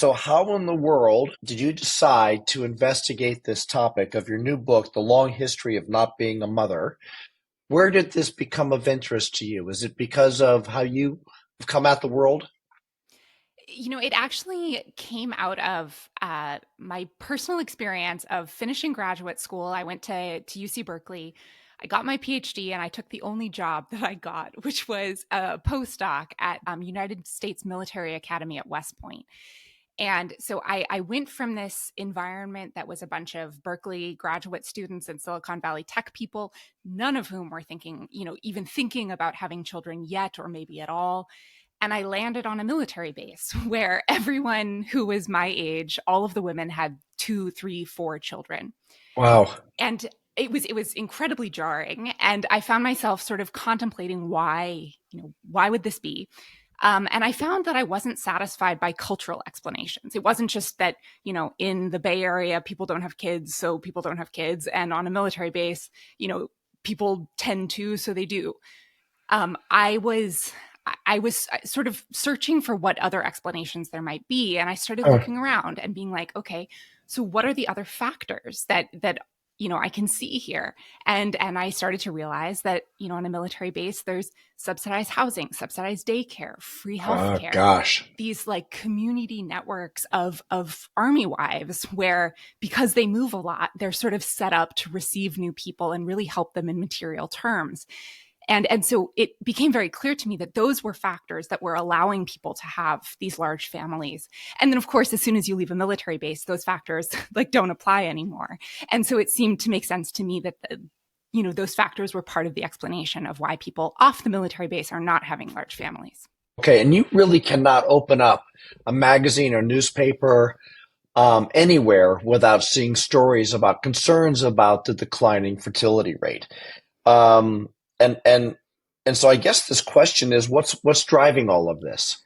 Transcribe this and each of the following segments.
So, how in the world did you decide to investigate this topic of your new book, The Long History of Not Being a Mother? Where did this become of interest to you? Is it because of how you have come at the world? It actually came out of my personal experience of finishing graduate school. I went to UC Berkeley. I got my PhD and I took the only job that I got, which was a postdoc at United States Military Academy at West Point. And so I went from this environment that was a bunch of Berkeley graduate students and Silicon Valley tech people, none of whom were thinking, even thinking about having children yet or maybe at all. And I landed on a military base where everyone who was my age, all of the women had two, three, four children. Wow. And it was incredibly jarring. And I found myself sort of contemplating why would this be? And I found that I wasn't satisfied by cultural explanations. It wasn't just that, in the Bay Area, people don't have kids, so people don't have kids. And on a military base, people tend to, so they do. I was sort of searching for what other explanations there might be, and I started Huh. looking around and being like, okay, so what are the other factors that I can see here? And I started to realize that on a military base, there's subsidized housing, subsidized daycare, free Oh, healthcare, gosh. these like community networks of army wives where because they move a lot, they're sort of set up to receive new people and really help them in material terms. And so it became very clear to me that those were factors that were allowing people to have these large families. And then, of course, as soon as you leave a military base, those factors like don't apply anymore. And so it seemed to make sense to me that those factors were part of the explanation of why people off the military base are not having large families. Okay, and you really cannot open up a magazine or newspaper anywhere without seeing stories about concerns about the declining fertility rate. Um, and and and so I guess this question is what's driving all of this?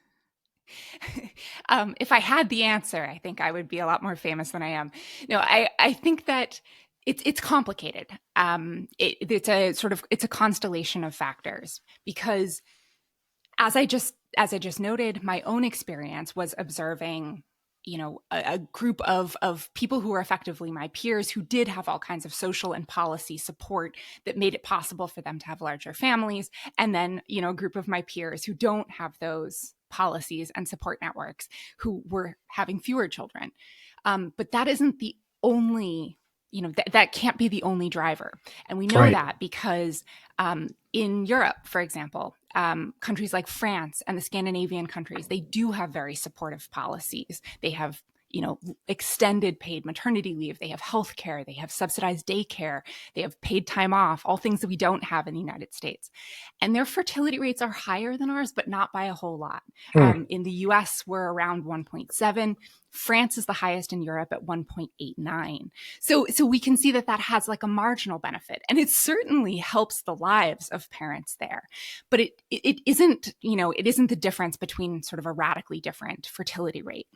If I had the answer, I think I would be a lot more famous than I am. No, I think that it's complicated. It's a constellation of factors because as I just noted, my own experience was observing a group of people who were effectively my peers who did have all kinds of social and policy support that made it possible for them to have larger families, and then a group of my peers who don't have those policies and support networks who were having fewer children. But that isn't the only that can't be the only driver. And we know Right. that because in Europe, for example, countries like France and the Scandinavian countries, they do have very supportive policies. They have extended paid maternity leave. They have health care. They have subsidized daycare. They have paid time off, all things that we don't have in the United States. And their fertility rates are higher than ours, but not by a whole lot. Hmm. In the US, we're around 1.7. France is the highest in Europe at 1.89. So we can see that has like a marginal benefit. And it certainly helps the lives of parents there. But it isn't, it isn't the difference between sort of a radically different fertility rate.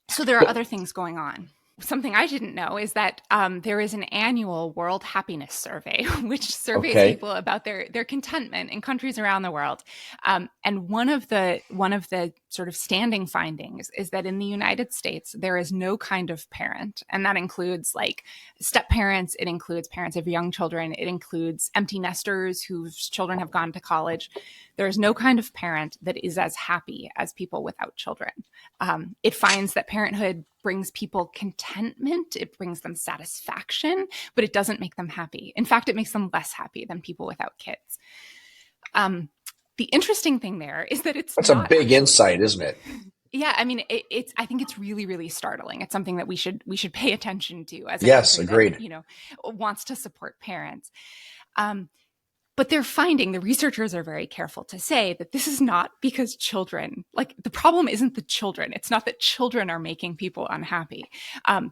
So there are Well, other things going on. Something I didn't know is that there is an annual World Happiness Survey, which surveys okay. people about their contentment in countries around the world. And one of the sort of standing findings is that in the United States there is no kind of parent, and that includes like step parents, it includes parents of young children, it includes empty nesters whose children have gone to college. There is no kind of parent that is as happy as people without children. It finds that parenthood brings people contentment, it brings them satisfaction, but it doesn't make them happy. In fact, it makes them less happy than people without kids. The interesting thing there is that it's That's a not big actually. insight, isn't it? Yeah, I mean, it's. I think it's really, really startling. It's something that we should pay attention to as a Yes, country that agreed. wants to support parents. Um, but they're finding, the researchers are very careful to say that this is not because children, like the problem isn't the children. It's not that children are making people unhappy.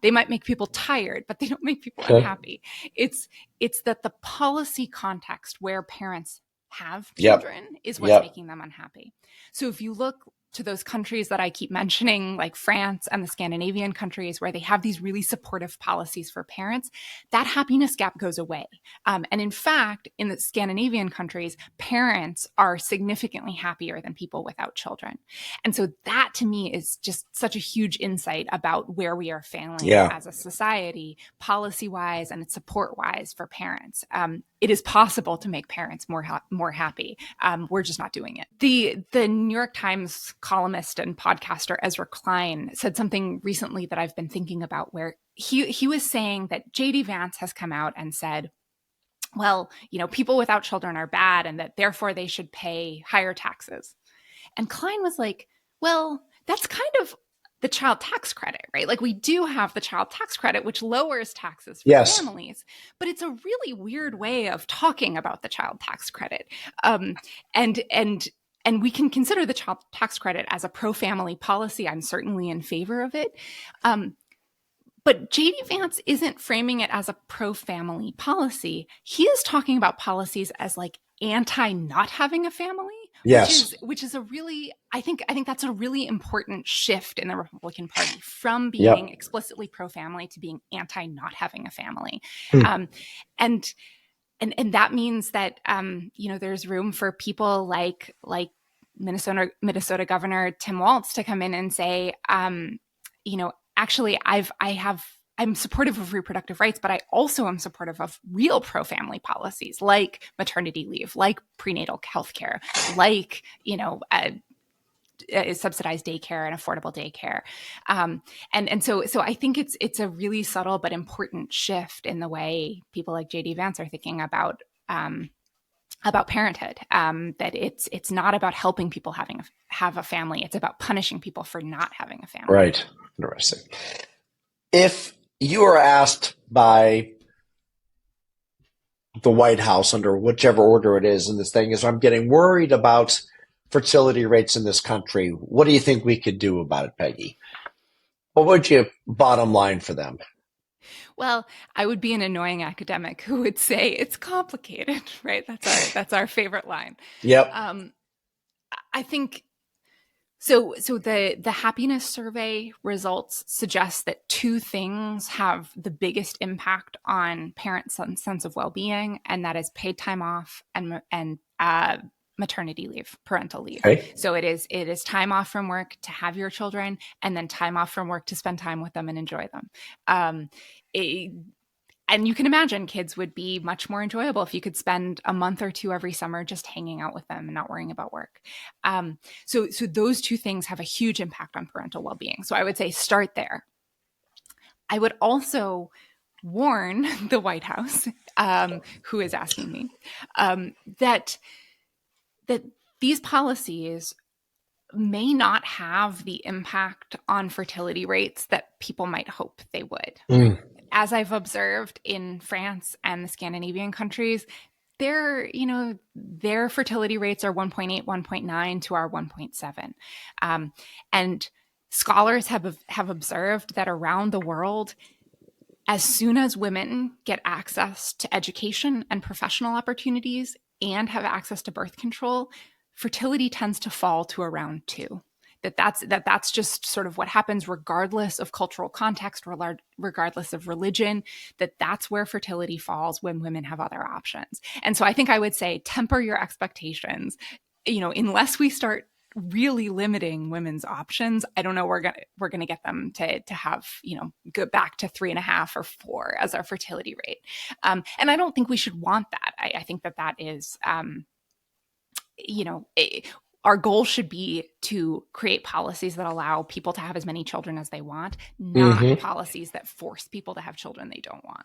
They might make people tired, but they don't make people Okay. unhappy. It's it's that the policy context where parents have Yep. children is what's Yep. making them unhappy. So if you look to those countries that I keep mentioning, like France and the Scandinavian countries, where they have these really supportive policies for parents, that happiness gap goes away. And in fact, in the Scandinavian countries, parents are significantly happier than people without children. And so that to me is just such a huge insight about where we are failing Yeah. as a society, policy wise and support wise for parents. It is possible to make parents more happy. We're just not doing it. The New York Times columnist and podcaster Ezra Klein said something recently that I've been thinking about, where he was saying that J.D. Vance has come out and said, well, people without children are bad and that therefore they should pay higher taxes. And Klein was like, well, that's kind of the child tax credit, right? Like, we do have the child tax credit, which lowers taxes for Yes. families, but it's a really weird way of talking about the child tax credit. And we can consider the child tax credit as a pro-family policy. I'm certainly in favor of it. But J.D. Vance isn't framing it as a pro-family policy. He is talking about policies as like anti-not having a family. Yes. Which is a really, I think that's a really important shift in the Republican Party, from being Yep. explicitly pro-family to being anti-not having a family. Hmm. And that means that there's room for people like Minnesota Governor Tim Walz to come in and say, actually, I'm supportive of reproductive rights, but I also am supportive of real pro-family policies like maternity leave, like prenatal health care, like, subsidized daycare and affordable daycare. And so I think it's a really subtle but important shift in the way people like J.D. Vance are thinking about parenthood, that it's not about helping people have a family. It's about punishing people for not having a family. Right. Interesting. If you are asked by the White House, under whichever order it is, and this thing is, I'm getting worried about fertility rates in this country, what do you think we could do about it, Peggy? What would you bottom line for them? Well, I would be an annoying academic who would say it's complicated, right? That's our favorite line. Yep. I think so. The happiness survey results suggest that two things have the biggest impact on parents' sense of well-being, and that is paid time off and maternity leave, parental leave. Okay. So it is time off from work to have your children, and then time off from work to spend time with them and enjoy them. And you can imagine kids would be much more enjoyable if you could spend a month or two every summer just hanging out with them and not worrying about work. So those two things have a huge impact on parental well-being. So I would say start there. I would also warn the White House, who is asking me, that these policies may not have the impact on fertility rates that people might hope they would. Mm. As I've observed in France and the Scandinavian countries, their fertility rates are 1.8, 1.9 to our 1.7. And scholars have observed that around the world, as soon as women get access to education and professional opportunities and have access to birth control, fertility tends to fall to around 2. That's just sort of what happens regardless of cultural context, regardless of religion, that's where fertility falls when women have other options. And so I think I would say temper your expectations. Unless we start really limiting women's options, I don't know we're gonna get them to have go back to 3.5 or 4 as our fertility rate. And I don't think we should want that. I think that is our goal should be to create policies that allow people to have as many children as they want, not policies that force people to have children they don't want.